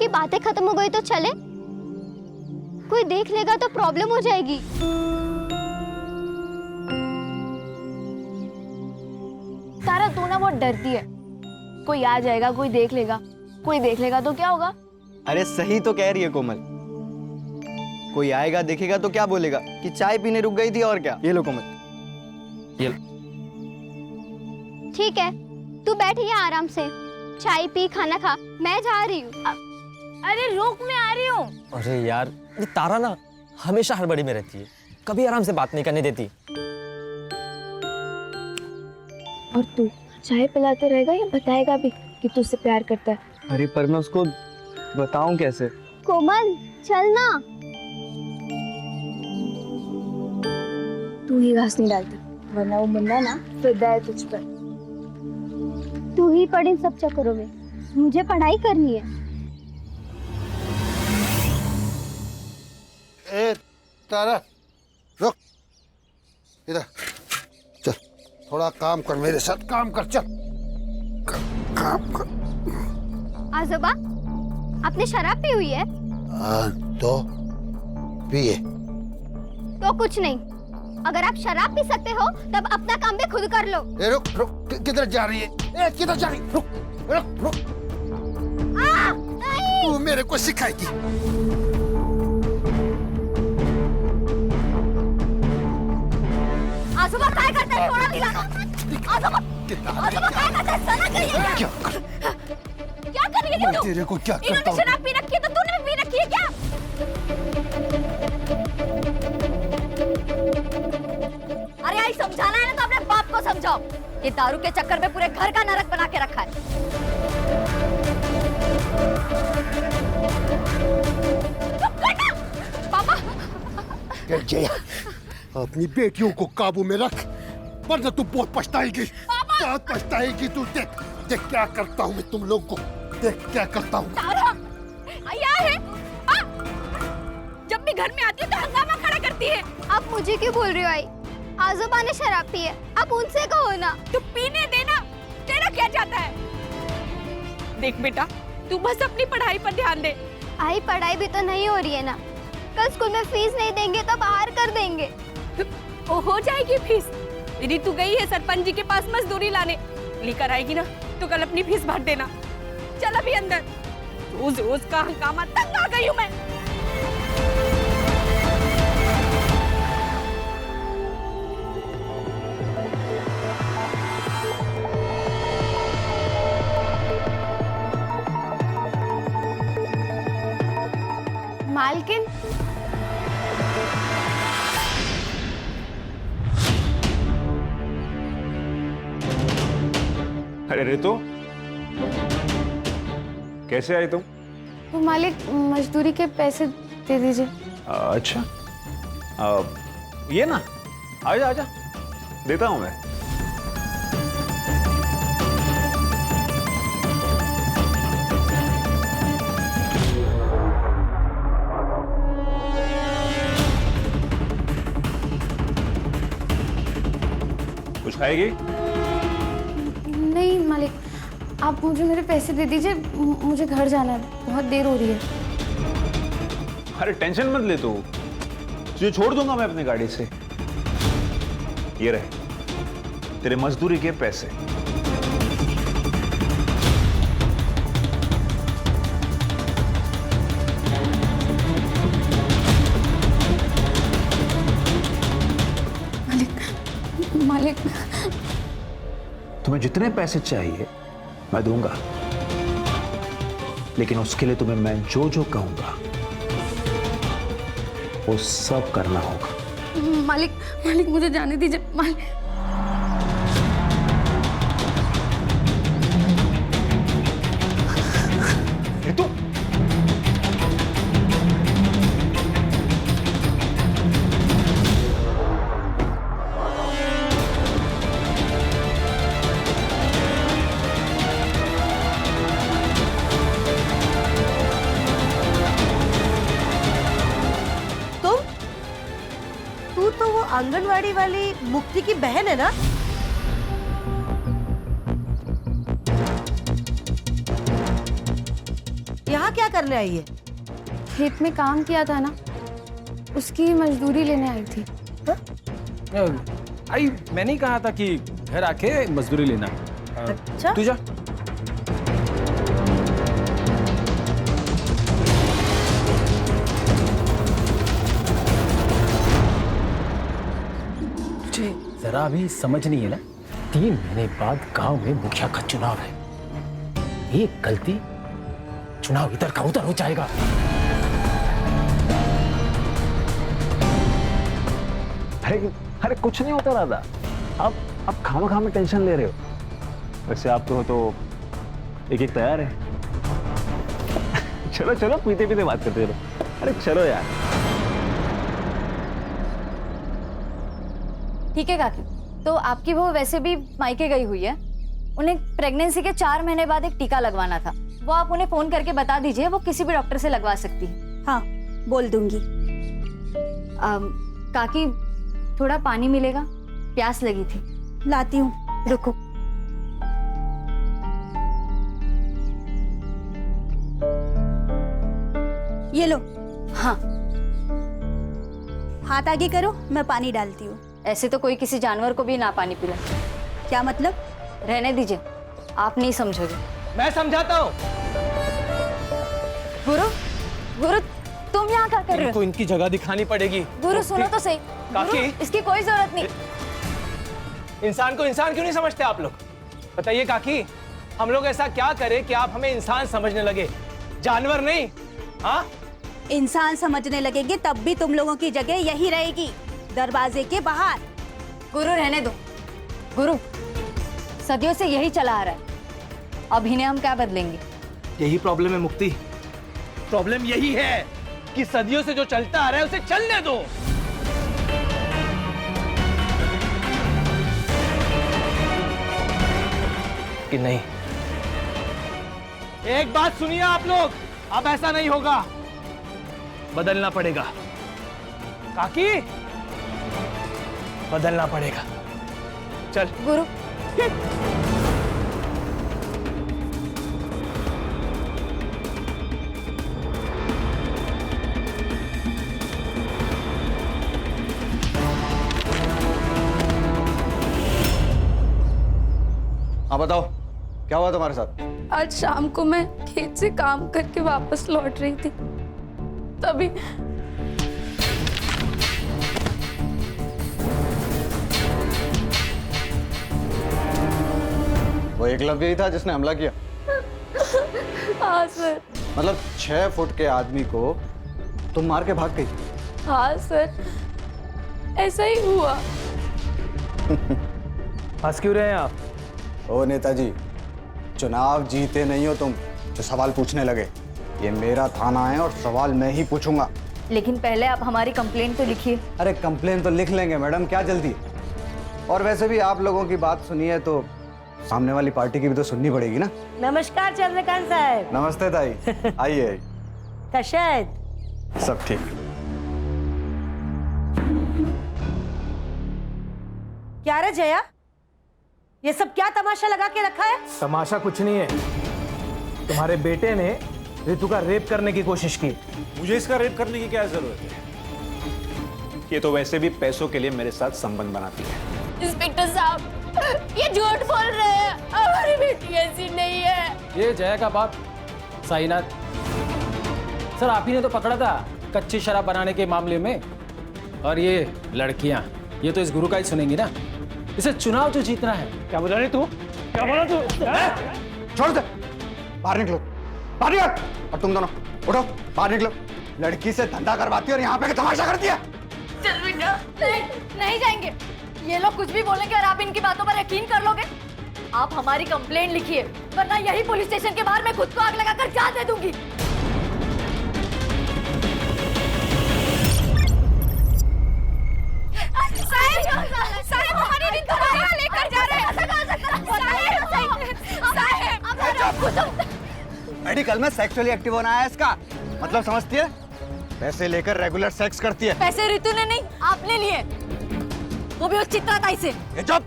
की बातें खत्म हो गई तो चले, कोई देख लेगा तो प्रॉब्लम हो जाएगी। तारा तू ना बहुत डरती है, कोई आ जाएगा, कोई देख लेगा, कोई देख लेगा तो क्या होगा? अरे सही तो कह रही है कोमल, कोई आएगा देखेगा तो क्या बोलेगा कि चाय पीने रुक गई थी और क्या। ये लो कोमल, ये लो। ठीक है, तू बैठ यहाँ आराम से, चाय पी, खाना खा, मैं जा रही हूँ। अरे रुक, मैं आ रही हूँ। अरे यार, ये तारा ना हमेशा हड़बड़ी में रहती है, कभी आराम से बात नहीं करने देती। और तू चाय पिलाते रहेगा या बताएगा भी कि तू उससे प्यार करता है? अरे पर मैं उसको बताऊं कैसे? कोमल चल ना। तू ही घास नहीं डालती, वरना वो मुन्ना ना फिदा है तुझ पर। तू ही पढ़ इन सब चक्करों में, मुझे पढ़ाई करनी है। ए तारा रुक, इधर चल, थोड़ा काम कर, मेरे साथ काम कर, चल काम कर। आजोबा, आपने शराब पी हुई है? तो पिए। तो कुछ नहीं, अगर आप शराब पी सकते हो तब अपना काम भी खुद कर लो। ए रुक रुक, किधर जा रही है? ए किधर जा रही? रुक रुक रुक, तू मेरे को सिखाएगी? आजोबा क्या करते हैं? थोड़ा दिलाना। आजोबा, आजोबा क्या करते हैं? सना करिए। क्या कर रही है तू? तेरे को क्या करता इन्होंने हूँ? शराब पी रखी है तो तूने भी पी रखी है क्या? अरे आई, समझाना है ना तो अपने बाप को समझाओ। ये दारू के चक्कर में पूरे घर का नरक बना के रखा है। चुप कर ना। पापा। जया, अपनी बेटियों को काबू में रख, वरना तू बहुत पछताएगी। बहुत पछताएगी तू। देख देख क्या करता हूँ मैं तुम लोग को, देख क्या करता हूँ। तारा, आया है? जब भी घर में आती है तो हंगामा खड़ा करती है। आप मुझे क्यों बोल रही हो आई? आजोबा ने शराब पी है, आप उनसे कहो ना। तू पीने देना, तेरा क्या जाता है? देख बेटा, तू बस अपनी पढ़ाई पर ध्यान दे। आई, पढ़ाई भी तो नहीं हो रही है ना, कल स्कूल में फीस नहीं देंगे तो बाहर कर देंगे। ओ हो जाएगी फीस। यदि तू गई है सरपंच जी के पास मजदूरी लाने, लेकर आएगी ना तो कल अपनी फीस भर देना। चल अभी अंदर, रोज रोज का हंगामा, तंग आ गई हूँ मैं। मालकिन, अरे रितु, कैसे आई तुम? वो मालिक मजदूरी के पैसे दे दीजिए। अच्छा, ये ना, आजा आजा, देता हूं मैं। कुछ खाएगी? नहीं मालिक, आप मुझे मेरे पैसे दे दीजिए, मुझे घर जाना है, बहुत देर हो रही है। अरे टेंशन मत ले तू, तुझे छोड़ दूंगा मैं अपनी गाड़ी से। ये रहे तेरे मजदूरी के पैसे। मालिक, तुम्हें जितने पैसे चाहिए मैं दूंगा, लेकिन उसके लिए तुम्हें मैं जो जो कहूंगा वो सब करना होगा। मालिक, मालिक मुझे जाने दीजिए मालिक। रितु, तू तो वो आंगनवाड़ी वाली मुक्ति की बहन है ना? यहाँ क्या करने आई है? खेत में काम किया था ना, उसकी मजदूरी लेने आई थी। आई मैंने ही कहा था कि घर आके मजदूरी लेना। अच्छा, तू जा। मुझे जरा भी समझ नहीं है ना, 3 महीने बाद गांव में मुखिया का चुनाव है। एक गलती, चुनाव इधर का उधर हो जाएगा। अरे कुछ नहीं होता दादा, आप खामा में टेंशन ले रहे हो। वैसे आप तो एक तैयार है। चलो चलो, पीते पीते बात करते रहो। अरे चलो यार। ठीक है काकी, तो आपकी बहू वैसे भी मायके गई हुई है, उन्हें प्रेगनेंसी के 4 महीने बाद एक टीका लगवाना था। वो आप उन्हें फोन करके बता दीजिए, वो किसी भी डॉक्टर से लगवा सकती है। हाँ बोल दूंगी। काकी थोड़ा पानी मिलेगा, प्यास लगी थी। लाती हूँ, रुको। ये लो। हाँ, हाथ आगे करो, मैं पानी डालती हूँ। ऐसे तो कोई किसी जानवर को भी ना पानी पिला। क्या मतलब? रहने दीजिए, आप नहीं समझोगे। मैं समझाता हूँ। गुरु, गुरु तुम यहाँ क्या कर रहे इनको हो? इनकी जगह दिखानी पड़ेगी। गुरु सुनो तो सही। काकी? गुरु, इसकी कोई जरूरत नहीं। इंसान को इंसान क्यों नहीं समझते आप लोग? बताइए काकी, हम लोग ऐसा क्या करें कि आप हमें इंसान समझने लगे, जानवर नहीं? हाँ, इंसान समझने लगेंगे तब भी तुम लोगों की जगह यही रहेगी, दरवाजे के बाहर। गुरु रहने दो। गुरु, सदियों से यही चला आ रहा है, अब इन्हें हम क्या बदलेंगे? यही प्रॉब्लम है मुक्ति। प्रॉब्लम यही है कि सदियों से जो चलता आ रहा है उसे चलने दो। कि नहीं? एक बात सुनिए आप लोग, अब ऐसा नहीं होगा, बदलना पड़ेगा। काकी, बदलना पड़ेगा। चल गुरु, हाँ बताओ, क्या हुआ तुम्हारे साथ? आज शाम को मैं खेत से काम करके वापस लौट रही थी, तभी वो एकलव्य ही था जिसने हमला किया? हाँ सर। मतलब 6 फुट के आदमी को तुम मार के भाग गई? हाँ सर, ऐसा ही हुआ। हंस क्यों रहे हैं आप? ओ नेताजी, चुनाव जीते नहीं हो तुम जो सवाल पूछने लगे। ये मेरा थाना है और सवाल मैं ही पूछूंगा। लेकिन पहले आप हमारी कंप्लेंट तो लिखिए। अरे कंप्लेन तो लिख लेंगे मैडम, क्या जल्दी है? और वैसे भी आप लोगों की बात सुनी है तो सामने वाली पार्टी की भी तो सुननी पड़ेगी ना। नमस्कार चंद्रकांत साहब। नमस्ते ताई, आइए। कशायद सब ठीक? क्या रे जया, ये सब क्या तमाशा लगा के रखा है? तमाशा कुछ नहीं है, तुम्हारे बेटे ने ऋतु का रेप करने की कोशिश की। मुझे इसका रेप करने की क्या जरूरत है? ये तो वैसे भी पैसों के लिए मेरे साथ संबंध बनाती है। इंस्पेक्टर साहब, ये झूठ बोल रहे हैं, हमारी बेटी ऐसी नहीं है। ये जया का बाप साईनाथ सर, आप ही ने तो पकड़ा था कच्ची शराब बनाने के मामले में। और ये लड़कियां, ये तो इस गुरु का ही सुनेंगी ना। इसे चुनाव जो जीतना है। क्या बोला रे तू? क्या बोला तू? छोड़ दे, बाहर निकलो, बाहर निकल। और तुम दोनों उठो, बाहर निकलो। लड़की से धंधा करवाती है और यहाँ पे तमाशा करती है। चल बेटा। नहीं जाएंगे, ये लोग कुछ भी बोलेंगे और आप इनकी बातों पर यकीन कर लोगे। आप हमारी कंप्लेंट लिखिए, वरना यही पुलिस स्टेशन के बाहर मैं खुद को आग लगाकर जान दे दूंगी। साहब हमारी ऋतु को यहाँ लेकर जा रहे हैं। मेडिकल में सेक्सुअली एक्टिव होना है इसका मतलब, समझती है? पैसे लेकर रेगुलर सेक्स करती है। पैसे ऋतु ने नहीं, आपने लिए, वो भी उस चित्राताई से। ये चुप,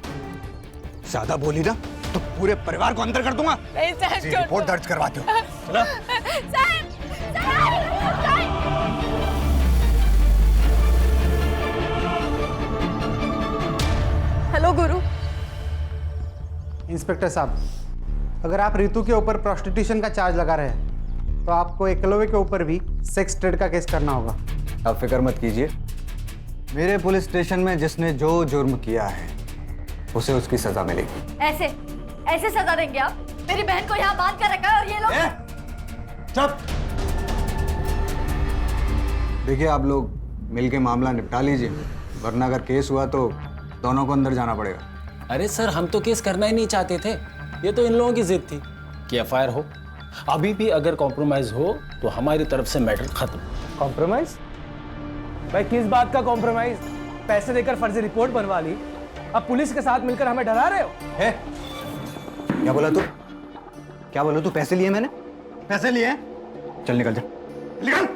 ज्यादा बोली ना तो पूरे परिवार को अंदर कर दूंगा। रिपोर्ट दर्ज करवाती हूँ। इंस्पेक्टर साहब, अगर आप रितु के ऊपर प्रोस्टिट्यूशन का चार्ज लगा रहे हैं तो आपको एकलव्य के ऊपर भी सेक्स ट्रेड का केस करना होगा। आप फिक्र मत कीजिए, मेरे पुलिस स्टेशन में जिसने जो जुर्म किया है उसे उसकी सजा मिलेगी। ऐसे ऐसे सजा देंगे आप? मेरी बहन को यहाँ बांध कर रखा है और ये लोग। चुप। देखिए, आप लोग मिलके मामला निपटा लीजिए, वरना अगर केस हुआ तो दोनों को अंदर जाना पड़ेगा। अरे सर, हम तो केस करना ही नहीं चाहते थे, ये तो इन लोगों की जिद थी कि एफआईआर हो। अभी भी अगर कॉम्प्रोमाइज हो तो हमारी तरफ से मैटर खत्म। कॉम्प्रोमाइज? भाई किस बात का कॉम्प्रोमाइज? पैसे देकर फर्जी रिपोर्ट बनवा ली, अब पुलिस के साथ मिलकर हमें डरा रहे हो? है? क्या बोला तू? क्या बोला तू? पैसे लिए मैंने? पैसे लिए? चल निकल जा, निकल।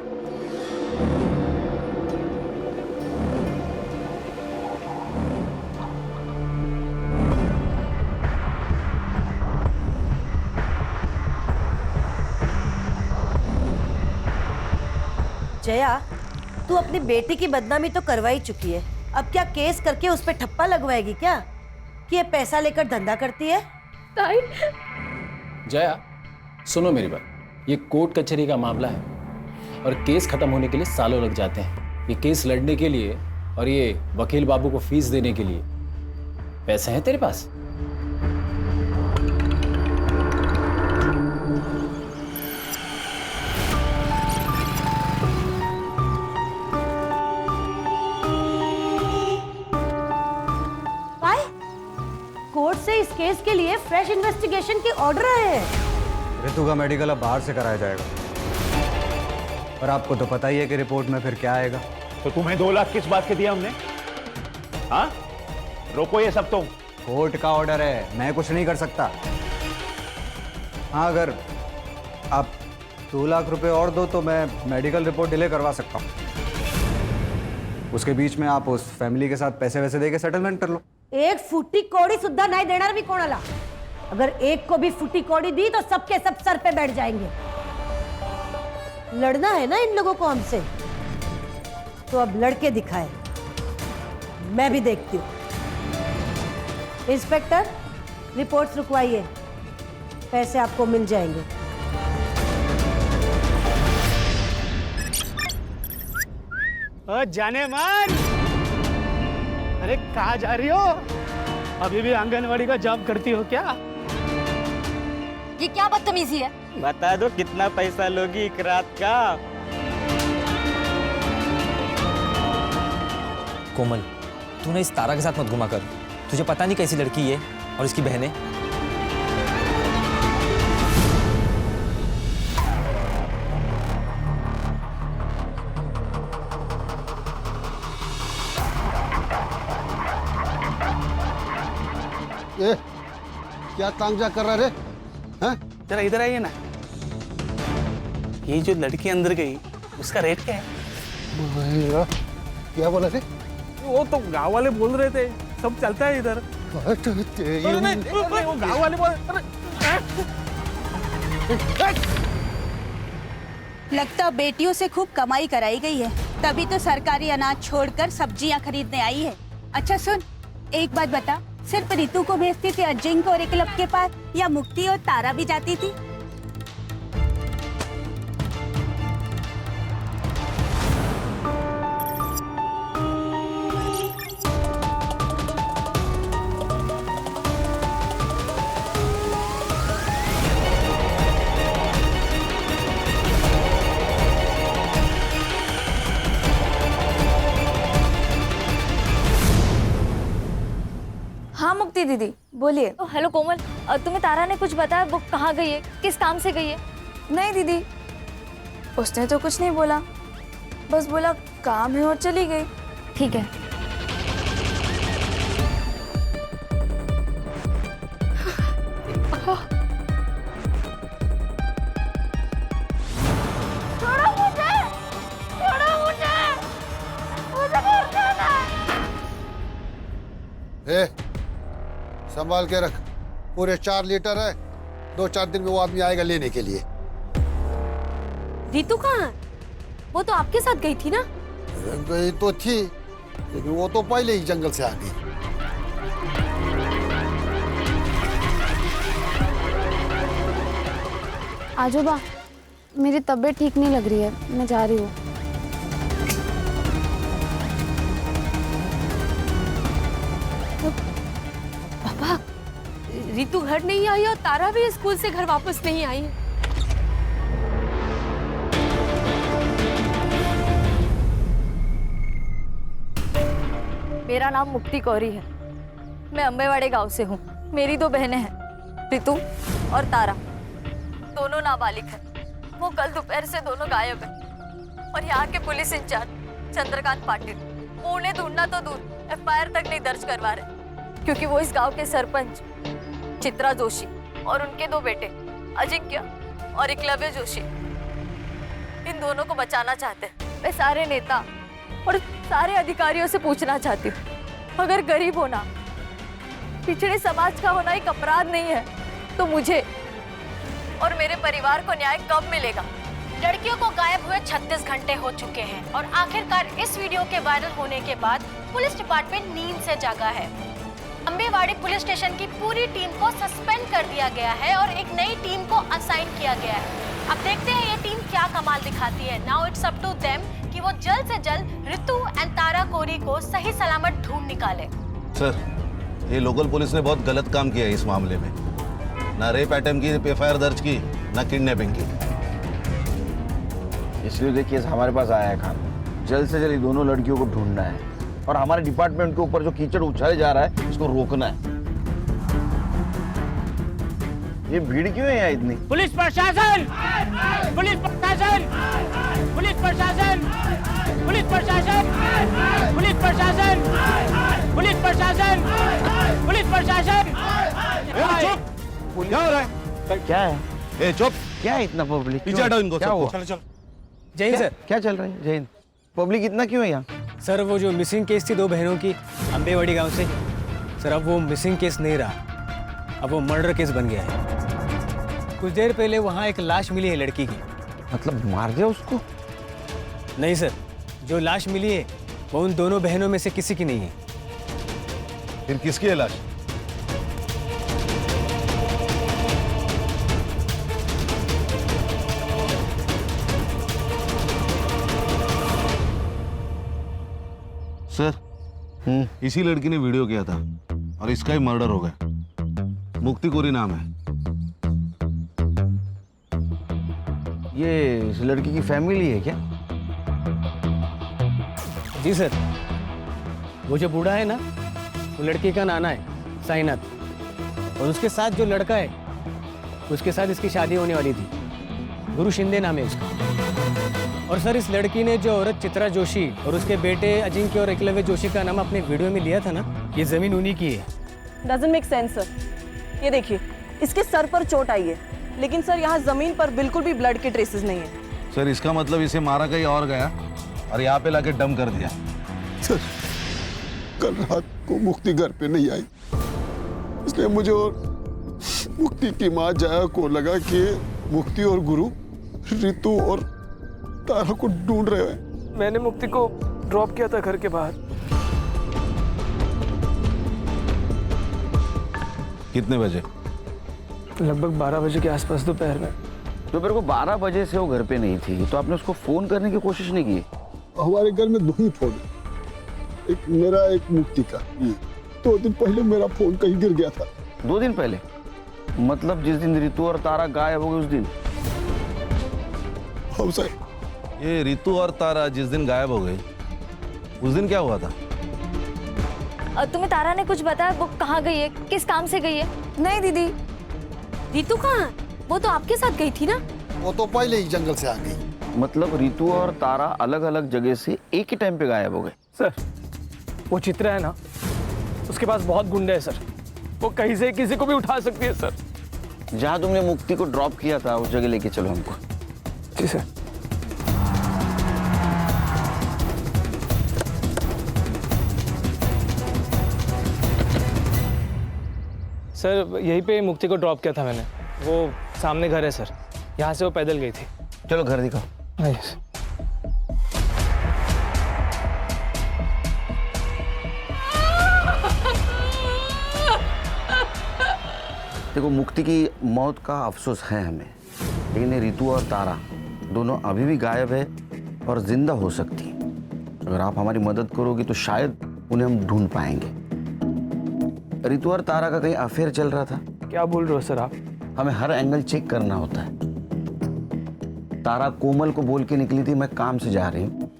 जया, तू अपनी बेटी की बदनामी तो करवा ही चुकी है, अब क्या केस करके उस पे ठप्पा लगवाएगी क्या कि ये पैसा लेकर धंधा करती है? ताई, जया सुनो मेरी बात, ये कोर्ट कचहरी का मामला है और केस खत्म होने के लिए सालों लग जाते हैं। ये केस लड़ने के लिए और ये वकील बाबू को फीस देने के लिए पैसे हैं तेरे पास? कोर्ट से इस केस के लिए फ्रेश इन्वेस्टिगेशन के ऑर्डर आए हैं। रितु का मेडिकल अब बाहर से कराया जाएगा, और आपको तो पता ही है कि रिपोर्ट में फिर क्या आएगा। तो तुम्हें 2 लाख किस बात के दिया हमने? हाँ, रोको ये सब। तुम कोर्ट का ऑर्डर है, मैं कुछ नहीं कर सकता। हाँ, अगर आप 2 लाख रुपए और दो तो मैं मेडिकल रिपोर्ट डिले करवा सकता हूँ। उसके बीच में आप उस फैमिली के साथ पैसे वैसे देके सेटलमेंट कर लो। एक फुटी कौड़ी सुद्धा नहीं देना भी कोणाला। अगर एक को भी फुटी कौड़ी दी तो सबके सब सर पे बैठ जाएंगे। लड़ना है ना इन लोगों को हमसे, तो अब लड़के दिखाए, मैं भी देखती हूँ। इंस्पेक्टर, रिपोर्ट्स रुकवाइए, पैसे आपको मिल जाएंगे। जाने मन, अरे कहाँ जा रही हो? अभी भी आंगनवाड़ी का जॉब करती हो क्या? ये क्या बदतमीजी है? बता दो कितना पैसा लोगी एक रात का? कोमल, तू ना इस तारा के साथ मत घुमा कर। तुझे पता नहीं कैसी लड़की है और इसकी बहनें। ए, क्या तांजा कर रहा रे? हैं? जरा इधर आइए ना। ये जो लड़की अंदर गई, उसका रेट क्या है? क्या बोला थे? वो तो गांव वाले बोल रहे थे, सब चलता है इधर। नहीं, वो गांव वाले बोल। लगता बेटियों से खूब कमाई कराई गई है, तभी तो सरकारी अनाज छोड़कर सब्जियां खरीदने आई है। अच्छा सुन, एक बात बता, सिर्फ रितु को भेजती थी अजिंक और एकलव के पास, या मुक्ति और तारा भी जाती थी? हाँ मुक्ति दीदी बोलिए। हेलो कोमल, तुम्हें तारा ने कुछ बताया? वो कहाँ गई है, किस काम से गई है? नहीं दीदी, उसने तो कुछ नहीं बोला, बस बोला काम है और चली गई। ठीक है। ए, संभाल के रख, पूरे 4 लीटर है, 2-4 दिन में वो आदमी आएगा लेने के लिए। रितु कहाँ है? वो तो आपके साथ गई थी ना? गई तो थी, लेकिन वो तो पहले ही जंगल से आ गई। आजो बा, मेरी तबीयत ठीक नहीं लग रही है, मैं जा रही हूँ। पापा, रितु घर नहीं आई और तारा भी स्कूल से घर वापस नहीं आई है। मेरा नाम मुक्ति कौरी है। मैं अम्बेवाड़े गांव से हूँ। मेरी 2 बहनें हैं, रितु और तारा। दोनों नाबालिग हैं। वो कल दोपहर से दोनों गायब हैं। और यहाँ के पुलिस इंचार्ज चंद्रकांत पाटिल, वो उन्हें ढूंढना तो दूर, FIR तक नहीं दर्ज करवा रहे, क्योंकि वो इस गांव के सरपंच चित्रा जोशी और उनके 2 बेटे अजिंक्य और एकलव्य जोशी, इन दोनों को बचाना चाहते हैं। मैं सारे नेता और सारे अधिकारियों से पूछना चाहती हूँ, अगर गरीब होना, पिछड़े समाज का होना एक अपराध नहीं है, तो मुझे और मेरे परिवार को न्याय कब मिलेगा? लड़कियों को गायब हुए 36 घंटे हो चुके हैं और आखिरकार इस वीडियो के वायरल होने के बाद पुलिस डिपार्टमेंट नींद से जागा है। अम्बेवाड़ी पुलिस स्टेशन की पूरी टीम को सस्पेंड कर दिया गया है और एक नई टीम को असाइन किया गया है। अब देखते हैं ये टीम क्या कमाल दिखाती है। Now it's up to them कि वो जल्द से जल्द रितु एंड तारा कोरी को सही सलामत ढूंढ निकाले। सर, ये लोकल पुलिस ने बहुत गलत काम किया है इस मामले में। ना रेप अटेम्प्ट की FIR दर्ज की, ना किडनैपिंग की। इसलिए देखिए हमारे पास आया है खान, जल्द से जल्द दोनों लड़कियों को ढूंढना है और हमारे डिपार्टमेंट के ऊपर जो कीचड़ उछाले जा रहा है इसको रोकना है। ये भीड़ क्यों है यहाँ इतनी? पुलिस प्रशासन, पुलिस प्रशासन, पुलिस प्रशासन, पुलिस प्रशासन, पुलिस प्रशासन, पुलिस प्रशासन, पुलिस प्रशासन। चुप! क्या हो रहा है? क्या है? ए चुप! क्या है इतना पब्लिक? पीछे हटाओ इनको सबको। चलो चलो। जय हिंद सर। क्या चल रहा है? जय हिंद। पब्लिक इतना क्यों है यहाँ? सर वो जो मिसिंग केस थी 2 बहनों की अम्बेवाड़ी गांव से, सर अब वो मिसिंग केस नहीं रहा, अब वो मर्डर केस बन गया है। कुछ देर पहले वहाँ एक लाश मिली है लड़की की। मतलब मार दिया उसको? नहीं सर, जो लाश मिली है वो उन दोनों बहनों में से किसी की नहीं है। फिर किसकी है लाश? सर, इसी लड़की ने वीडियो किया था और इसका ही मर्डर हो गया। मुक्ति कोरी नाम है। ये इस लड़की की फैमिली है क्या? जी सर, वो जो बूढ़ा है ना, वो लड़की का नाना है साईनाथ, और उसके साथ जो लड़का है उसके साथ इसकी शादी होने वाली थी। गुरु शिंदे नाम है उसका। और सर इस लड़की ने जो औरत चित्रा जोशी और उसके बेटे अजिंक्य और एकलव्य जोशी का नाम अपने वीडियो में लिया था ना, ये जमीन उन्हीं की है। Doesn't make sense sir. ये देखिए, इसके सर पर चोट आई है, लेकिन सर यहाँ जमीन पर बिल्कुल भी ब्लड के ट्रेसेस नहीं है। सर इसका मतलब इसे मारा कहीं और गया और यहाँ पे लाके डम कर दिया। सर, कल रात को मुक्ति घर पे नहीं आई, इसलिए मुझे और मुक्ति की माँ जया को लगा कि मुक्ति और गुरु रितु और तारा को ढूंढ रहे हैं। मैंने मुक्ति को ड्रॉप किया था घर के बाहर। कितने बजे? लगभग 12 बजे के आसपास दोपहर में। दोपहर को 12 बजे से वो घर पे नहीं थी, तो आपने उसको फोन करने की कोशिश नहीं की? हमारे घर में 2 ही फोन है, एक मेरा एक मुक्ति का। 2 दिन पहले मेरा फोन कहीं गिर गया था। 2 दिन पहले? मतलब जिस दिन रितु और तारा गायब हो गए उस दिन? हाँ सर। ये रितु और तारा जिस दिन गायब हो गई, उस दिन क्या हुआ था? तुम्हें तारा ने कुछ बताया? वो कहाँ गई है, किस काम से गई है? नहीं दीदी, रितु कहाँ? वो तो आपके साथ गई थी ना। वो तो पहले ही जंगल से आ गई। मतलब रितु और तारा अलग अलग जगह से एक ही टाइम पे गायब हो गए? सर, वो चित्रा है ना, उसके पास बहुत गुंडे हैं सर। वो कहीं से किसी को भी उठा सकती है सर। जहाँ तुमने मुक्ति को ड्रॉप किया था उस जगह लेके चलो हमको। जी सर। सर यहीं पे मुक्ति को ड्रॉप किया था मैंने। वो सामने घर है सर, यहाँ से वो पैदल गई थी। चलो घर दिखाओ। यस। देखो, मुक्ति की मौत का अफसोस है हमें, लेकिन ये रितु और तारा दोनों अभी भी गायब है और जिंदा हो सकती है। अगर आप हमारी मदद करोगे तो शायद उन्हें हम ढूंढ पाएंगे। रितु और तारा का कहीं अफेयर चल रहा था। क्या बोल रहे हो सर आप? हमें हर एंगल चेक करना होता है। तारा कोमल को बोल के निकली थी मैं काम से जा रही हूँ,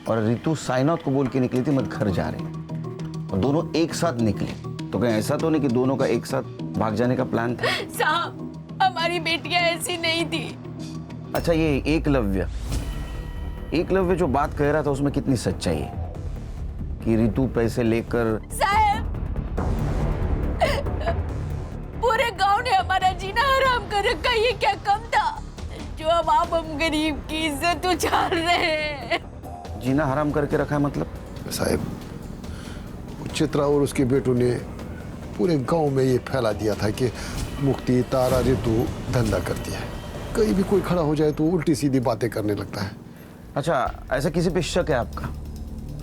और रितु साइनाथ को बोल के निकली थी मैं घर जा रही हूँ, और दोनों एक साथ निकली। तो कहीं ऐसा तो नहीं कि दोनों का एक साथ भाग जाने का प्लान था? साहब, हमारी बेटियां ऐसी नहीं थी। अच्छा, ये एकलव्य जो बात कह रहा था उसमें कितनी सच्चाई है कि रितु पैसे लेकर? साहब, पूरे गांव ने हमारा जीना हराम कर रखा, ये क्या कम था जो अब आप हम गरीब की इज्जत उछाल रहे हैं? जीना हराम करके रखा है मतलब? साहब, चित्रा और उसके बेटों ने पूरे गांव में ये फैला दिया था कि मुक्ति, तारा, रितु धंधा करती है। कहीं भी कोई खड़ा हो जाए तो उल्टी सीधी बातें करने लगता है। अच्छा, ऐसा किसी पे शक है आपका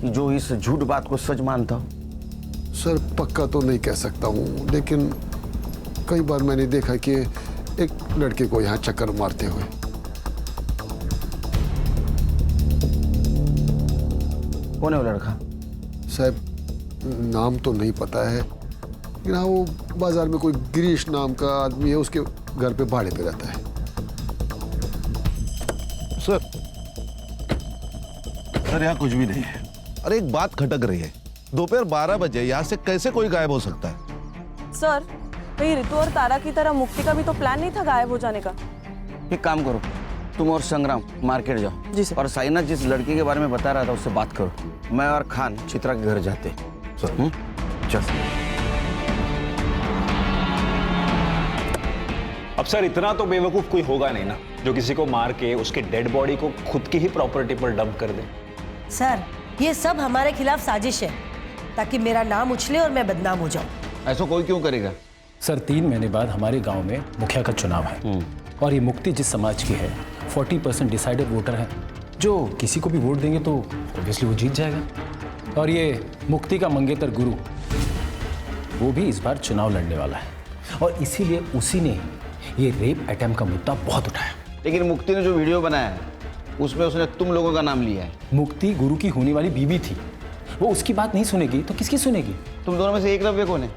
कि जो इस झूठ बात को सच मानता हो? सर, पक्का तो नहीं कह सकता हूँ, लेकिन कई बार मैंने देखा कि एक लड़के को यहाँ चक्कर मारते हुए। कौन है वो लड़का? साहब, नाम तो नहीं पता है, लेकिन हाँ, वो बाजार में कोई गिरीश नाम का आदमी है, उसके घर पे भाड़े पे रहता है। सर यहाँ कुछ भी नहीं है। अरे एक बात खटक रही है, दोपहर 12 बजे यहाँ से कैसे कोई गायब हो सकता है? सर, कहीं रितु और तारा की तरह मुक्ति का भी तो प्लान नहीं था गायब हो जाने का? एक काम करो, तुम और संग्राम मार्केट जाओ। जी सर। और साइनाथ जिस लड़की के बारे में बता रहा था उससे बात करो। मैं और खान चित्रा के घर जाते। सर चल। अब सर इतना तो बेवकूफ कोई होगा नहीं ना जो किसी को मार के उसके डेड बॉडी को खुद की ही प्रॉपर्टी पर डंप कर दे। सर, ये सब हमारे खिलाफ साजिश है ताकि मेरा नाम उछले और मैं बदनाम हो जाऊं। ऐसा कोई क्यों करेगा? सर 3 महीने बाद हमारे गांव में मुखिया का चुनाव है और ये मुक्ति जिस समाज की है 40% डिसाइडेड वोटर है, जो किसी को भी वोट देंगे तो ऑब्वियसली वो जीत जाएगा। और ये मुक्ति का मंगेतर गुरु वो भी इस बार चुनाव लड़ने वाला है और इसीलिए उसी ने ये रेप अटेम्प्ट का मुद्दा बहुत उठाया। लेकिन मुक्ति ने जो वीडियो बनाया है उसमें उसने तुम लोगों का नाम लिया है। मुक्ति गुरु की होने वाली बीवी थी, वो उसकी बात नहीं सुनेगी तो किसकी सुनेगी? तुम दोनों में से एकलव्य कौन है?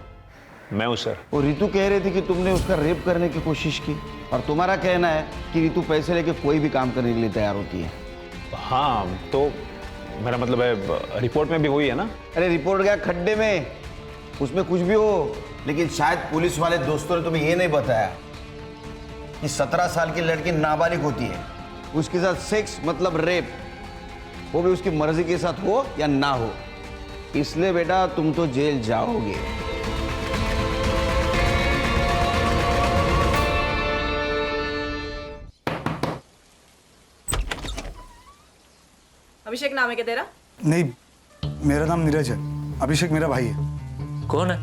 मैं हूं सर। और रितु कह रही थी कि तुमने उसका रेप करने की कोशिश की, और तुम्हारा कहना है कि रितु पैसे लेके कोई भी काम करने के लिए तैयार होती है। हाँ, तो मेरा मतलब है रिपोर्ट में भी वही है ना। अरे रिपोर्ट गया खड्डे में, उसमें कुछ भी हो, लेकिन शायद पुलिस वाले दोस्तों ने तुम्हें ये नहीं बताया कि 17 साल की लड़की नाबालिग होती है, उसके साथ सेक्स मतलब रेप, वो भी उसकी मर्जी के साथ हो या ना हो। इसलिए बेटा तुम तो जेल जाओगे। अभिषेक नाम है क्या तेरा? नहीं, मेरा नाम नीरज है। अभिषेक मेरा भाई है। कौन है?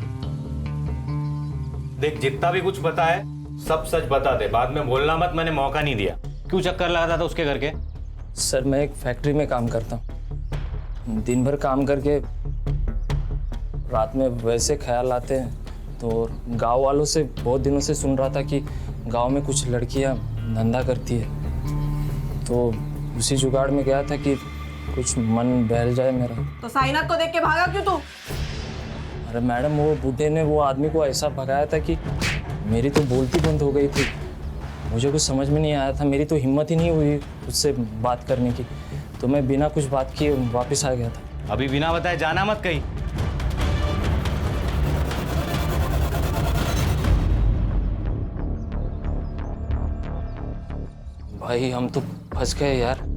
देख, जितना भी कुछ बता है सब सच बता दे, बाद में बोलना मत, मैंने मौका नहीं दिया। क्यों चक्कर लगाता था उसके घर के? सर मैं एक फैक्ट्री में काम करता हूँ, दिन भर काम करके रात में वैसे ख्याल आते हैं, तो गांव वालों से बहुत दिनों से सुन रहा था कि गांव में कुछ लड़कियां धंधा करती है, तो उसी जुगाड़ में गया था कि कुछ मन बहल जाए मेरा। तो साइनाथ को देख के भागा क्यों तू? अरे मैडम, वो बूढ़े ने वो आदमी को ऐसा भगाया था कि मेरी तो बोलती बंद हो गई थी। मुझे कुछ समझ में नहीं आया था, मेरी तो हिम्मत ही नहीं हुई उससे बात करने की, तो मैं बिना कुछ बात किए वापस आ गया था। अभी बिना बताए जाना मत कहीं। भाई हम तो फंस गए यार।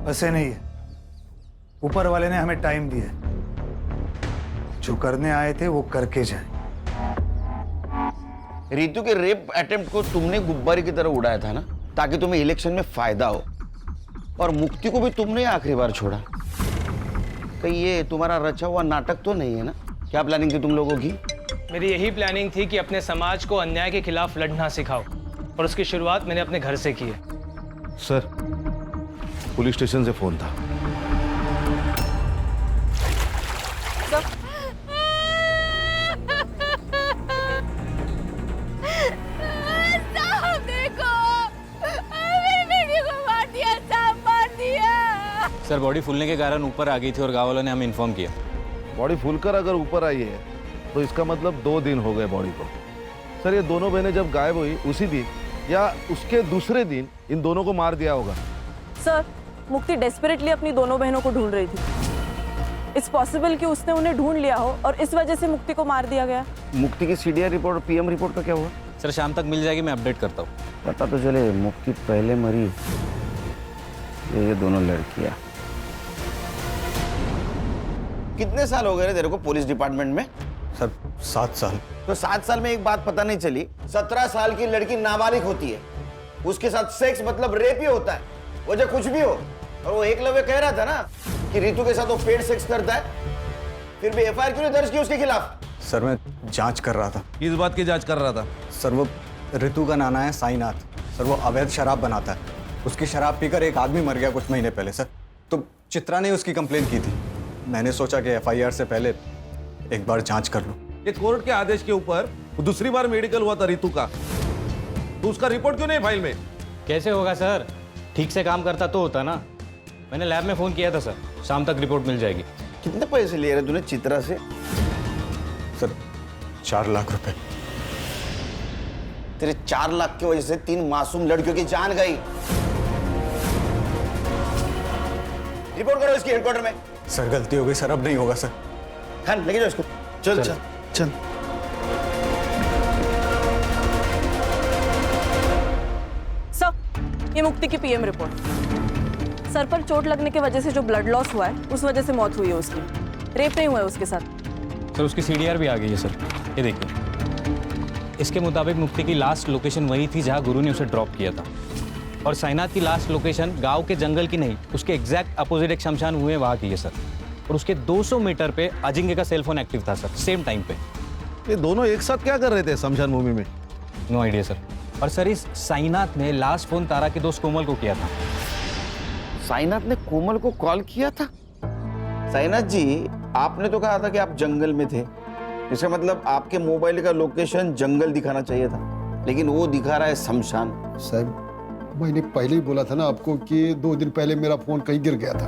ऐसे नहीं है, ऊपर वाले ने हमें टाइम दिया है, जो करने आए थे वो करके जाए। रितु के रेप अटेम्प्ट को तुमने गुब्बारे की तरह उड़ाया था ना, ताकि तुम्हें इलेक्शन में फायदा हो, और मुक्ति को भी तुमने आखिरी बार छोड़ा। कहीं ये तुम्हारा रचा हुआ नाटक तो नहीं है ना? क्या प्लानिंग थी तुम लोगों की? मेरी यही प्लानिंग थी कि अपने समाज को अन्याय के खिलाफ लड़ना सिखाओ, और उसकी शुरुआत मैंने अपने घर से की है। सर, पुलिस स्टेशन से फोन था। सर बॉडी फूलने के कारण ऊपर आ गई थी और गाँव वालों ने हमें इन्फॉर्म किया। बॉडी फूलकर अगर ऊपर आई है तो इसका मतलब 2 दिन हो गए बॉडी को। सर ये दोनों बहनें जब गायब हुई उसी दिन या उसके दूसरे दिन इन दोनों को मार दिया होगा। सर मुक्ति डेस्परेटली अपनी दोनों बहनों को ढूंढ रही थी। इट्स पॉसिबल कि उसने उन्हें ढूंढ लिया हो और इस वजह से मुक्ति को मार दिया गया। मुक्ति की सीडीआर रिपोर्ट और पीएम रिपोर्ट का क्या हुआ? सर शाम तक मिल जाएगी, मैं अपडेट करता हूँ। पता तो चले मुक्ति पहले मरी ये दोनों लड़कियां। कितने साल हो गए रे तेरे को पुलिस डिपार्टमेंट में? सर 7 साल। तो 7 साल में एक बात पता नहीं चली, 17 साल की लड़की नाबालिग होती है, उसके साथ सेक्स मतलब रेप ही होता है, वजह कुछ भी हो। और वो एकलव्य कह रहा था ना कि रितु के साथ वो पेड सेक्स करता है, फिर भी एफआईआर क्यों नहीं दर्ज की उसके खिलाफ? सर मैं जांच कर रहा था। किस बात की जांच कर रहा था? सर वो रितु का नाना है साईनाथ। सर वो अवैध शराब बनाता है, उसकी शराब पीकर एक आदमी मर गया कुछ महीने पहले सर। तो चित्रा ने उसकी कंप्लेन की थी, मैंने सोचा कि एफआईआर से पहले एक बार जांच कर लूं। ये कोर्ट के आदेश के ऊपर दूसरी बार मेडिकल हुआ था रितु का, तो उसका रिपोर्ट क्यों नहीं फाइल में? कैसे होगा सर, ठीक से काम करता तो होता ना। मैंने लैब में फ़ोन किया था सर, शाम तक रिपोर्ट मिल जाएगी। कितने पैसे लिए रहे तूने चित्रा से? सर 4 लाख रुपए। तेरे 4 लाख की वजह से 3 मासूम लड़कियों की जान गई। रिपोर्ट करो इसकी हेडक्वार्टर में। सर गलती हो गई सर, अब नहीं होगा सर। हाँ लेके जाओ इसको। चल चल चल। सर ये मुक्ति की पीएम रिपोर्ट। सर पर चोट लगने की वजह से जो ब्लड लॉस हुआ है उस वजह से मौत हुई है उसकी, रेप नहीं हुआ है उसके साथ। सर उसकी सीडीआर भी आ गई है सर, ये देखिए। इसके मुताबिक मुक्ति की लास्ट लोकेशन वही थी जहां गुरु ने उसे ड्रॉप किया था, और साईनाथ की लास्ट लोकेशन गांव के जंगल की नहीं, उसके एग्जैक्ट अपोजिट एक शमशान हुए वहां की है सर। और उसके 200 मीटर पे अजिंक्य का सेलफोन एक्टिव था सर, सेम टाइम पे। ये दोनों एक साथ क्या कर रहे थे शमशान भूमि में? No idea sir. और सर इस साईनाथ ने लास्ट फोन तारा के दोस्त कोमल को किया था। साईनाथ ने कोमल को कॉल किया था? साईनाथ जी आपने तो कहा था कि आप जंगल में थे, इसका मतलब आपके मोबाइल का लोकेशन जंगल दिखाना चाहिए था, लेकिन वो दिखा रहा है शमशान। साहब मैंने पहले ही बोला था ना आपको कि 2 दिन पहले मेरा फोन कहीं गिर गया था।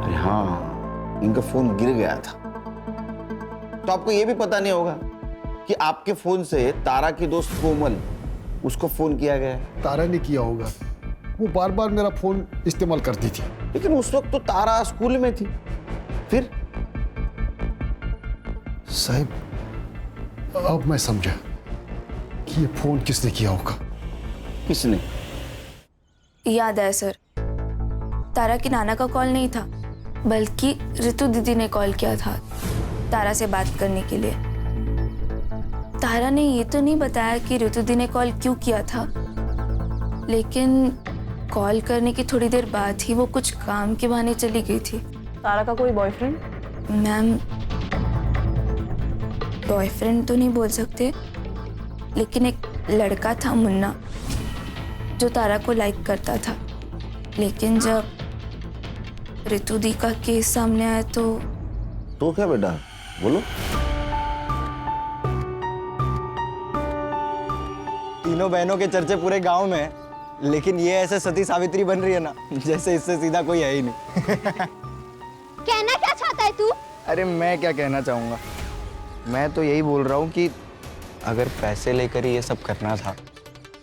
अरे हाँ इनका फोन गिर गया था, तो आपको ये भी पता नहीं होगा कि आपके फोन से तारा की दोस्त कोमल उसको फोन किया गया है। तारा ने किया होगा, वो बार बार मेरा फोन इस्तेमाल करती थी। लेकिन उस वक्त तो तारा स्कूल में थी। फिर साहब अब मैं समझा कि ये फोन किसने किया होगा। किसने? याद आया सर, तारा के नाना का कॉल नहीं था, बल्कि रितु दीदी ने कॉल किया था तारा से बात करने के लिए। तारा ने ये तो नहीं बताया कि रितु दी ने कॉल क्यों किया था, लेकिन कॉल करने की थोड़ी देर बाद ही वो कुछ काम के बहाने चली गई थी। तारा का कोई बॉयफ्रेंड? मैम बॉयफ्रेंड तो नहीं बोल सकते, लेकिन एक लड़का था मुन्ना जो तारा को लाइक करता था, लेकिन जब रितु दी का केस सामने आया तो क्या बेटा बोलो। तीनों बहनों के चर्चे पूरे गांव में है, लेकिन ये ऐसे सती सावित्री बन रही है ना जैसे इससे सीधा कोई है ही नहीं। कहना क्या चाहता है तू? अरे मैं क्या कहना चाहूंगा, मैं तो यही बोल रहा हूँ कि अगर पैसे लेकर ही ये सब करना था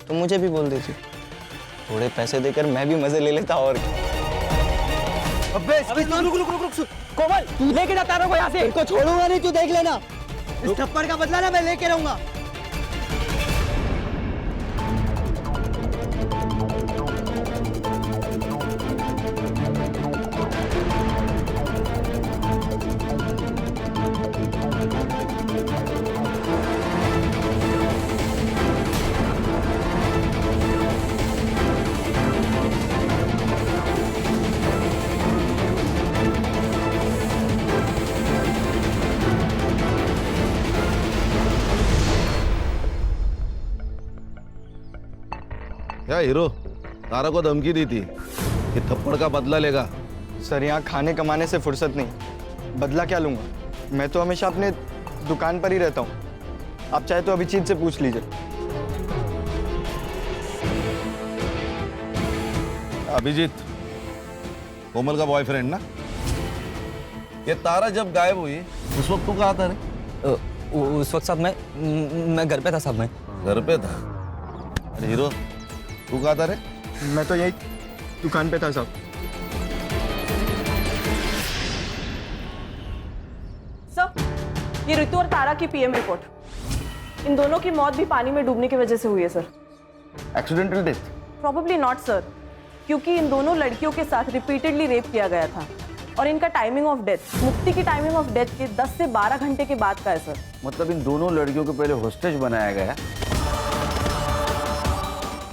तो मुझे भी बोल देती, थोड़े पैसे देकर मैं भी मजे ले लेता। और अबे रुक कोमल, लेके जा तारा को यहाँ से। इनको छोड़ूंगा नहीं, तू देख लेना। इस थप्पड़ का बदला ना मैं लेके रहूंगा। क्या हीरो तारा को धमकी दी थी कि थप्पड़ का बदला लेगा? सर यहाँ खाने कमाने से फुर्सत नहीं, बदला क्या लूंगा, मैं तो हमेशा अपने दुकान पर ही रहता हूँ। आप चाहे तो अभिजीत से पूछ लीजिए। अभिजीत कोमल का बॉयफ्रेंड ना? ये तारा जब गायब हुई उस वक्त तू कहाँ था रे? उस वक्त साहब मैं घर पे था साहब। मैं घर पे था? अरे हीरो, तू कहाँ था रे? मैं तो यही दुकान पे था साहब। सर, ये ऋतु और तारा की पीएम रिपोर्ट। इन दोनों की मौत भी पानी में डूबने की वजह से हुई है sir. Accidental death? Probably not sir, क्योंकि इन दोनों लड़कियों के साथ रिपीटेडली रेप किया गया था और इनका टाइमिंग ऑफ डेथ मुक्ति की टाइमिंग ऑफ डेथ के 10 से 12 घंटे के बाद का है सर। मतलब इन दोनों लड़कियों को पहले होस्टेज बनाया गया,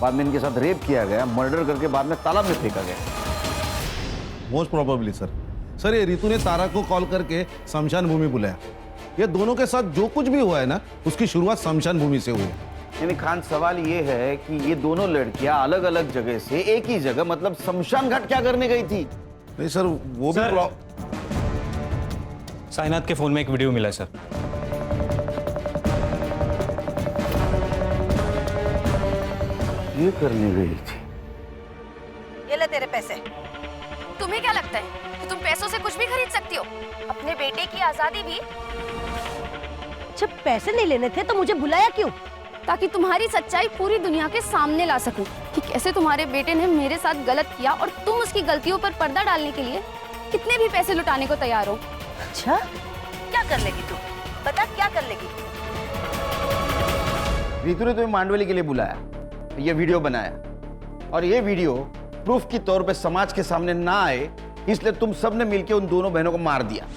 बाद में इनके साथ रेप किया गया, मर्डर करके बाद में तालाब में फेंका गया। मोस्ट प्रोबेबली सर ये रितु ने तारा को कॉल करके शमशान भूमि बुलाया। ये दोनों के साथ जो कुछ भी हुआ है ना, उसकी शुरुआत शमशान भूमि से हुई। यानी खान, सवाल ये है कि ये दोनों लड़कियां अलग अलग जगह से एक ही जगह मतलब शमशान घाट क्या करने गई थी? नहीं सर, वो भी साइनाथ के फोन में एक वीडियो मिला है सर। ये करने गई थी। ये ले तेरे पैसे। तुम्हें क्या लगता है कि तुम पैसों से कुछ भी खरीद सकती हो? अपने बेटे की आजादी भी? जब पैसे नहीं लेने थे तो मुझे बुलाया क्यों? ताकि तुम्हारी सच्चाई पूरी दुनिया के सामने ला सकूं कि कैसे तुम्हारे बेटे ने मेरे साथ गलत किया और तुम उसकी गलतियों पर पर्दा डालने के लिए कितने भी पैसे लुटाने को तैयार हो। अच्छा, क्या कर लेगी तू? बता, क्या कर लेगी? रितु ने तुम्हें मांडवली के लिए बुलाया, ये वीडियो बनाया और ये वीडियो प्रूफ के तौर पे समाज के सामने ना आए, इसलिए तुम सबने मिलकर उन दोनों बहनों को मार दिया।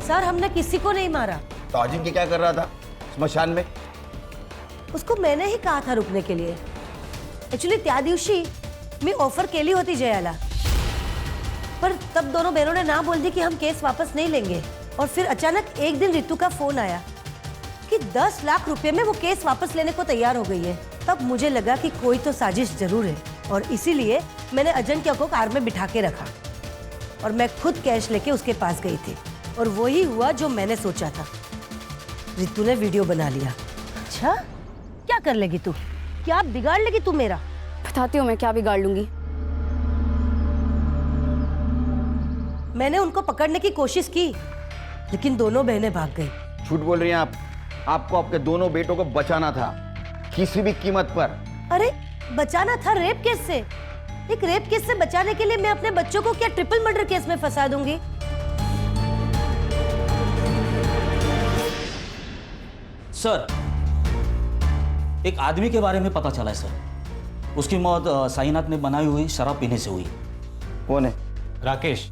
सर, हमने किसी को नहीं मारा। तो अजिंक्य क्या कर रहा था स्मशान में? उसको मैंने ही कहा था रुकने के लिए। एक्चुअली त्या दिवशी मी ऑफर केली होती जयाला, पर तब दोनों बहनों ने ना बोल दी कि हम केस वापस नहीं लेंगे। और फिर अचानक एक दिन रितु का फोन आया कि 10 लाख रुपए में वो केस वापस लेने को तैयार हो गई है। तब मुझे लगा कि कोई तो साजिश जरूर है और इसीलिए मैंने अजिंक्य को कार में बिठा के रखा और मैं खुद कैश लेके उसके पास गई थी और वही हुआ जो मैंने सोचा था। रितु ने वीडियो बना लिया। अच्छा, क्या कर लेगी तू? क्या बिगाड़ लेगी तू मेरा? बताती हूँ मैं क्या बिगाड़ लूंगी। मैंने उनको पकड़ने की कोशिश की लेकिन दोनों बहनें भाग गई। झूठ बोल रही हैं आप। आपको आपके दोनों बेटों को बचाना था किसी भी कीमत पर। अरे बचाना था रेप केस से? एक रेप केस से बचाने के लिए मैं अपने बच्चों को क्या ट्रिपल मर्डर केस में फंसा दूंगी? सर, एक आदमी के बारे में पता चला है सर। उसकी मौत साईनाथ ने बनाई हुई शराब पीने से हुई। कौन है? राकेश।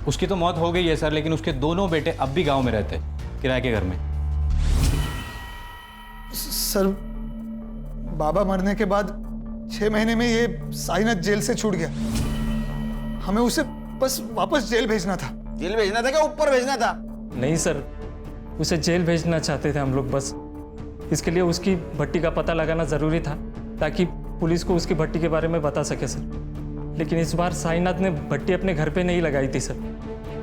उसकी तो मौत हो गई है सर, लेकिन उसके दोनों बेटे अब भी गांव में रहते, किराए के घर में। सर, बाबा मरने के बाद 6 महीने में ये साईनाथ जेल से छूट गया। हमें उसे बस वापस जेल भेजना था। जेल भेजना था क्या ऊपर भेजना था? नहीं सर, उसे जेल भेजना चाहते थे हम लोग। बस इसके लिए उसकी भट्टी का पता लगाना जरूरी था ताकि पुलिस को उसकी भट्टी के बारे में बता सके सर। लेकिन इस बार साईनाथ ने भट्टी अपने घर पे नहीं लगाई थी सर,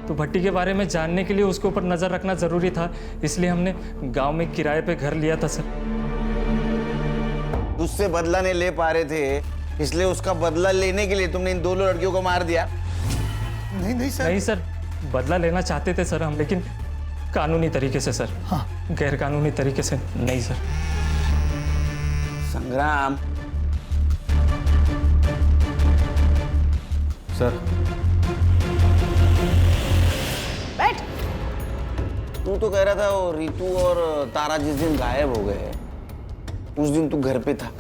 तो भट्टी के बारे में जानने के लिए उसके ऊपर नजर रखना जरूरी था, इसलिए हमने गांव में किराए पे घर लिया था सर। उससे बदला नहीं ले पा रहे थे, इसलिए उसका बदला लेने के लिए तुमने इन दोनों लड़कियों को मार दिया? नहीं सर। नहीं सर, बदला लेना चाहते थे सर हम, लेकिन कानूनी तरीके से सर। हाँ, गैर कानूनी तरीके से नहीं सर। संग्राम सर, बैठ। तू तो कह रहा था वो रितु और तारा जिस दिन गायब हो गए उस दिन तू घर पे था,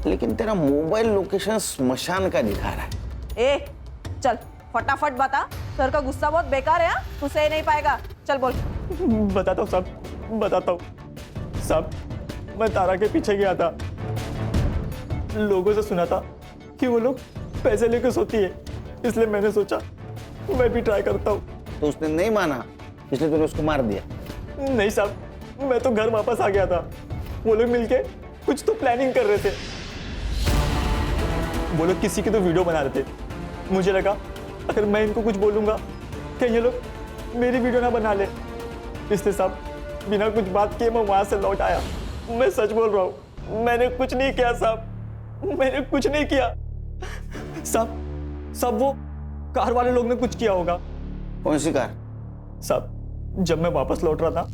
लेकिन तेरा मोबाइल लोकेशन स्मशान का दिखा रहा है। ए, चल फटाफट बता। सर का गुस्सा बहुत बेकार है। तू सह नहीं पाएगा। चल बोल। बताता हूँ साहब, बताता हूँ साहब। मैं तारा के पीछे गया था, लोगों से सुना था कि वो लोग पैसे लेकर सोती है, इसलिए मैंने सोचा मैं भी ट्राई करता हूँ। तो उसने नहीं माना, इसलिए तूने उसको मार दिया? नहीं साहब, मैं तो घर वापस आ गया था। वो लोग मिलके कुछ तो प्लानिंग कर रहे थे। वो लोग किसी की तो वीडियो बना रहे थे। मुझे लगा अगर मैं इनको कुछ बोलूंगा कि ये लोग मेरी वीडियो ना बना ले, इसलिए साहब बिना कुछ बात किए मैं वहां से लौट आया। मैं सच बोल रहा हूँ, मैंने कुछ नहीं किया साहब, मैंने कुछ नहीं किया साहब। सब वो कार वाले लोग ने कुछ किया होगा। कौन सी कार? साहब जब मैं वापस लौट रहा था,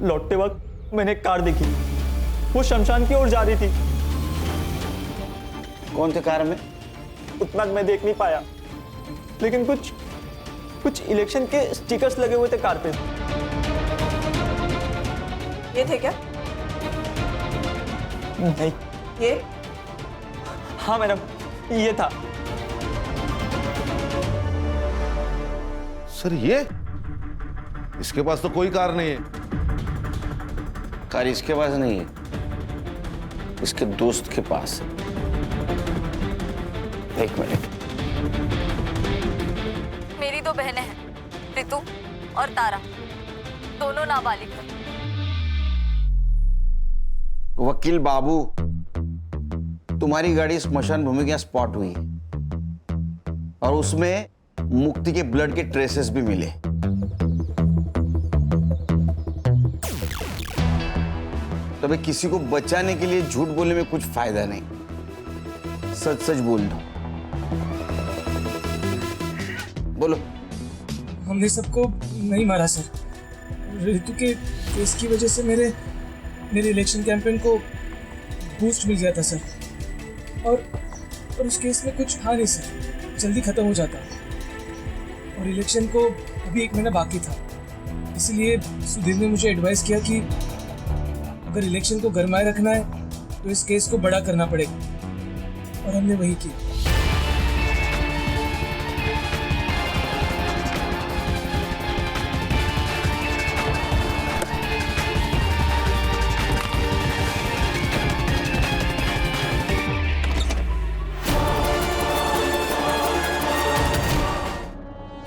लौटते वक्त मैंने एक कार देखी, वो शमशान की ओर जा रही थी। कौन थे कार में? उतना मैं देख नहीं पाया, लेकिन कुछ इलेक्शन के स्टिकर्स लगे हुए थे कार पे। ये थे क्या? नहीं। ये? हाँ मैडम, ये था। सर ये इसके पास तो कोई कार नहीं है। कार इसके पास नहीं है, इसके दोस्त के पास है। एक मिनट। मेरी दो बहनें हैं, रितु और तारा, दोनों नाबालिग हैं। वकील बाबू, तुम्हारी गाड़ी स्मशान भूमि के यहाँ स्पॉट हुई और उसमें मुक्ति के ब्लड के ट्रेसेस भी मिले। तभी किसी को बचाने के लिए झूठ बोलने में कुछ फायदा नहीं। सच सच बोल दो। बोलो। हमने सबको नहीं मारा सर। ऋतु के केस की वजह से मेरे इलेक्शन कैंपेन को बूस्ट मिल गया था सर, और उस केस में कुछ था नहीं सर, जल्दी खत्म हो जाता, और इलेक्शन को अभी 1 महीना बाकी था। इसलिए सुधीर ने मुझे एडवाइस किया कि अगर इलेक्शन को गरमाए रखना है तो इस केस को बड़ा करना पड़ेगा, और हमने वही किया।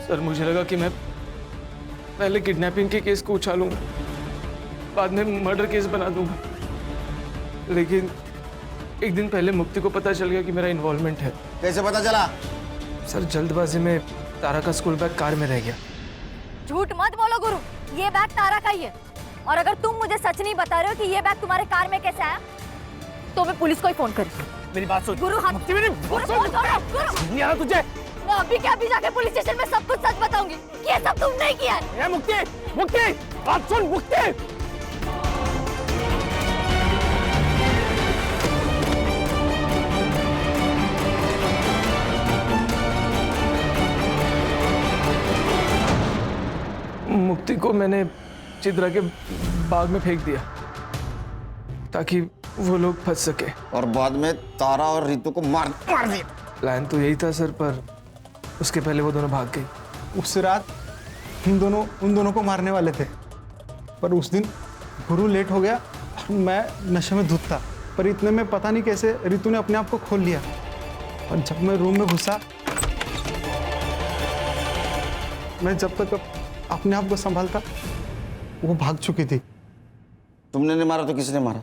सर मुझे लगा कि मैं पहले किडनैपिंग के केस को उछालूंगा, बाद में मर्डर केस बना दूंगा, लेकिन एक दिन पहले मुक्ति को पता चल गया कि मेरा इन्वॉल्वमेंट है। कैसे पता चला? सर जल्दबाजी में तारा का स्कूल बैग कार में रह गया। झूठ मत बोलो गुरु, ये बैग तारा का ही है। और अगर तुम मुझे सच नहीं बता रहे हो कि ये बैग तुम्हारे कार में कैसे आया, तो मैं पुलिस को ही फोन करूँ। मेरी बात सुन। गुरु हाथ मेरी गुरु फोन करो, गुरु। नहीं आ रहा तुझे? मैं अभी क्या अभी जाके पुलिस स्टेशन में सब कुछ सच बताऊंगी कि ये सब तुमने किया है। मुक्ति, मुक्ति, बात सुन मुक्ति। मुक्ति को मैंने चित्रा के बाग में फेंक दिया ताकि वो लोग फंस सके, और बाद में तारा और रितु को मार दिया। प्लान तो यही था सर, पर उसके पहले वो दोनों भाग गई। उस रात उन दोनों को मारने वाले थे, पर उस दिन गुरु लेट हो गया और मैं नशे में धुत था। पर इतने में पता नहीं कैसे रितु ने अपने आप को खोल लिया, और जब मैं रूम में घुसा, मैं जब तक अपने आप को संभालता वो भाग चुकी थी। तुमने नहीं मारा तो किसने मारा?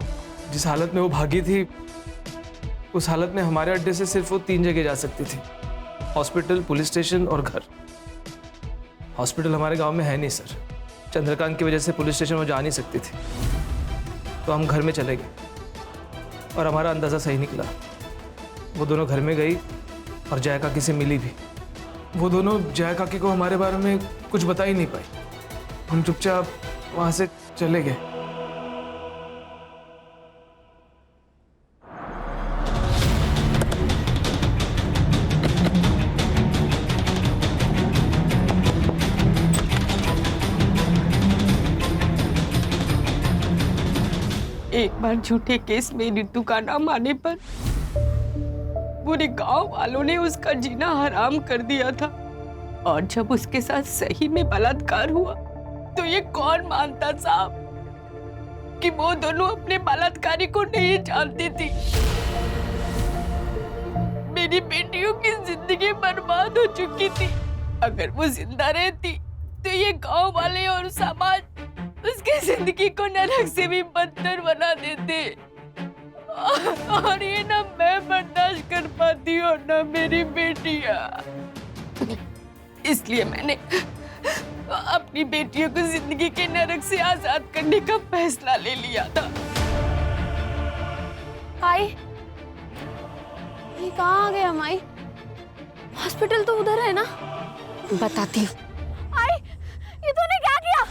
जिस हालत में वो भागी थी, उस हालत में हमारे अड्डे से सिर्फ वो 3 जगह जा सकती थी, हॉस्पिटल, पुलिस स्टेशन और घर। हॉस्पिटल हमारे गांव में है नहीं सर, चंद्रकांत की वजह से पुलिस स्टेशन वो जा नहीं सकती थी, तो हम घर में चले गए और हमारा अंदाज़ा सही निकला। वो दोनों घर में गई और जया काकी से मिली भी। वो दोनों जया काकी को हमारे बारे में कुछ बता ही नहीं पाई। हम चुपचाप वहाँ से चले गए। एक बार झूठे केस में रितु का नाम आने पर पूरे गांव वालों ने उसका जीना हराम कर दिया था, और जब उसके साथ सही में बलात्कार हुआ तो ये कौन मानता साहब कि वो दोनों अपने बलात्कारी को नहीं जानती थी। मेरी बेटियों की जिंदगी बर्बाद हो चुकी थी। अगर वो जिंदा रहती तो ये गांव वाले और समाज उसकी जिंदगी को नरक से भी बदतर बना देते, और ये ना मैं बर्दाश्त कर पाती हूँ ना मेरी बेटियां। इसलिए मैंने अपनी बेटियों को जिंदगी के नरक से आजाद करने का फैसला ले लिया था। माई, ये कहाँ आ गया माई? हॉस्पिटल तो उधर है ना? बताती हूँ। आई, ये तूने क्या किया?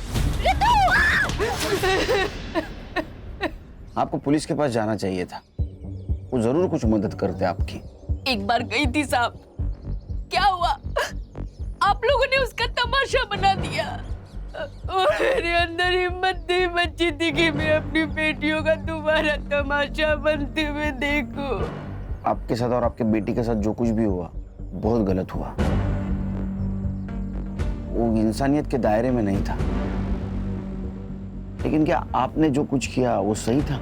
आपको पुलिस के पास जाना चाहिए था, वो जरूर कुछ मदद करते आपकी। एक बार गई थी साहब, क्या हुआ? आप लोगों ने उसका तमाशा बना दिया और मेरे अंदर हिम्मत नहीं बची थी कि मैं अपनी बेटियों का दोबारा तमाशा बनते हुए देखूं। आपके साथ और आपके बेटी के साथ जो कुछ भी हुआ बहुत गलत हुआ। वो इंसानियत के दायरे में नहीं था। लेकिन क्या आपने जो कुछ किया वो सही था?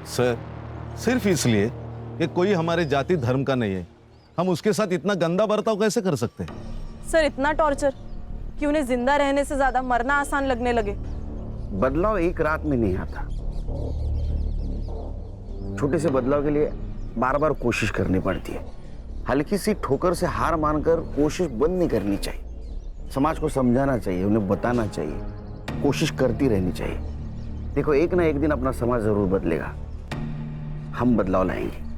सर, सिर्फ इसलिए कि कोई हमारे जाति धर्म का नहीं है, हम उसके साथ इतना गंदा बर्ताव कैसे कर सकते हैं? सर इतना टॉर्चर कि उन्हें जिंदा रहने से ज्यादा मरना आसान लगने लगे। बदलाव एक रात में नहीं आता। छोटे से बदलाव के लिए बार बार कोशिश करनी पड़ती है। हल्की सी ठोकर से हार मानकर कोशिश बंद नहीं करनी चाहिए। समाज को समझाना चाहिए, उन्हें बताना चाहिए, कोशिश करती रहनी चाहिए। देखो, एक ना एक दिन अपना समाज जरूर बदलेगा। हम बदलाव लाएंगे।